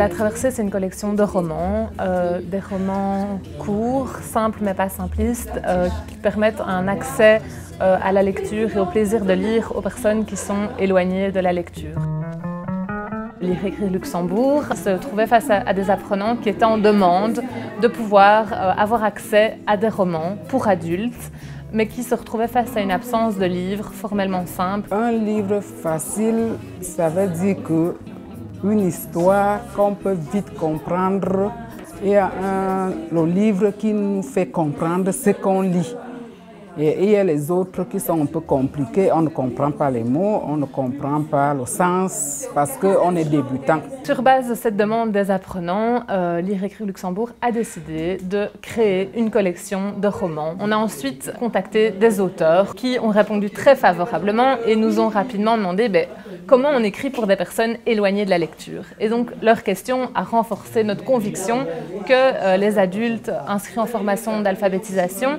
La Traversée, c'est une collection de romans, des romans courts, simples mais pas simplistes, qui permettent un accès à la lecture et au plaisir de lire aux personnes qui sont éloignées de la lecture. Lire Écrire Luxembourg se trouvait face à des apprenants qui étaient en demande de pouvoir avoir accès à des romans pour adultes, mais qui se retrouvaient face à une absence de livres formellement simples. Un livre facile, ça veut dire que une histoire qu'on peut vite comprendre et le livre qui nous fait comprendre ce qu'on lit. Et il y a les autres qui sont un peu compliqués, on ne comprend pas les mots, on ne comprend pas le sens parce qu'on est débutant. Sur base de cette demande des apprenants, Lire Écrire Luxembourg a décidé de créer une collection de romans. On a ensuite contacté des auteurs qui ont répondu très favorablement et nous ont rapidement demandé comment on écrit pour des personnes éloignées de la lecture. Et donc leur question a renforcé notre conviction que les adultes inscrits en formation d'alphabétisation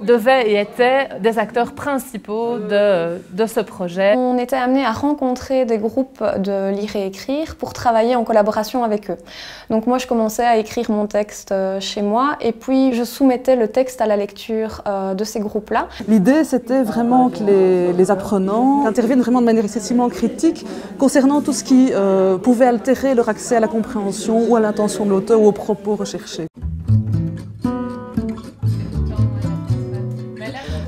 devaient et étaient des acteurs principaux de ce projet. On était amenés à rencontrer des groupes de lire et écrire pour travailler en collaboration avec eux. Donc moi je commençais à écrire mon texte chez moi et puis je soumettais le texte à la lecture de ces groupes-là. L'idée c'était vraiment que les apprenants interviennent vraiment de manière excessivement critique concernant tout ce qui pouvait altérer leur accès à la compréhension ou à l'intention de l'auteur ou aux propos recherchés.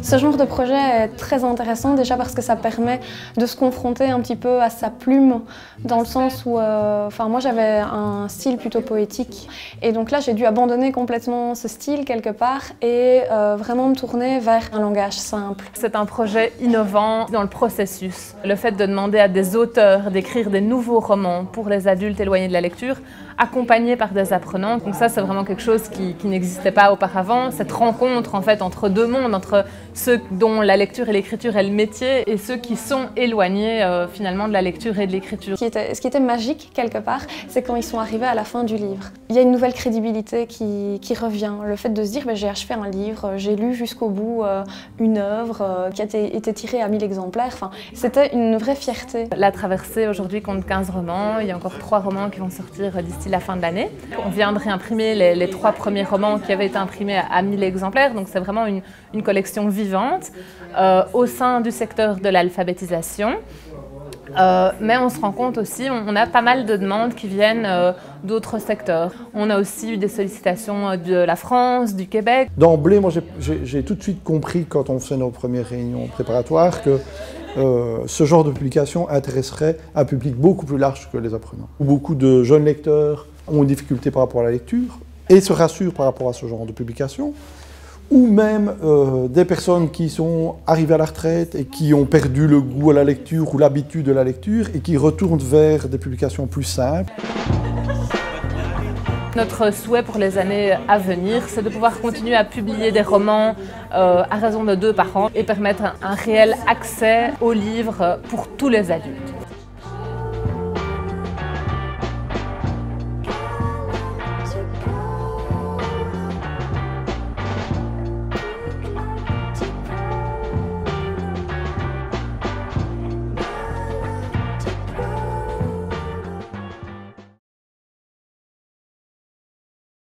Ce genre de projet est très intéressant déjà parce que ça permet de se confronter un petit peu à sa plume dans le sens où moi j'avais un style plutôt poétique et donc là j'ai dû abandonner complètement ce style quelque part et vraiment me tourner vers un langage simple. C'est un projet innovant dans le processus. Le fait de demander à des auteurs d'écrire des nouveaux romans pour les adultes éloignés de la lecture accompagnés par des apprenants. Donc ça c'est vraiment quelque chose qui n'existait pas auparavant. Cette rencontre en fait entre deux mondes, entre ceux dont la lecture et l'écriture est le métier et ceux qui sont éloignés finalement de la lecture et de l'écriture. Ce qui était magique quelque part, c'est quand ils sont arrivés à la fin du livre. Il y a une nouvelle crédibilité qui revient. Le fait de se dire j'ai achevé un livre, j'ai lu jusqu'au bout une œuvre qui a été tirée à 1000 exemplaires. C'était une vraie fierté. La Traversée aujourd'hui compte 15 romans, il y a encore 3 romans qui vont sortir d'ici la fin de l'année. On vient de réimprimer les 3 premiers romans qui avaient été imprimés à 1000 exemplaires, donc c'est vraiment une collection vivante au sein du secteur de l'alphabétisation. Mais on se rend compte aussi, on a pas mal de demandes qui viennent d'autres secteurs. On a aussi eu des sollicitations de la France, du Québec. D'emblée, moi j'ai tout de suite compris quand on faisait nos premières réunions préparatoires que ce genre de publication intéresserait un public beaucoup plus large que les apprenants. Beaucoup de jeunes lecteurs ont une difficulté par rapport à la lecture et se rassurent par rapport à ce genre de publication. Ou même des personnes qui sont arrivées à la retraite et qui ont perdu le goût à la lecture ou l'habitude de la lecture et qui retournent vers des publications plus simples. Notre souhait pour les années à venir, c'est de pouvoir continuer à publier des romans à raison de 2 par an et permettre un réel accès aux livres pour tous les adultes.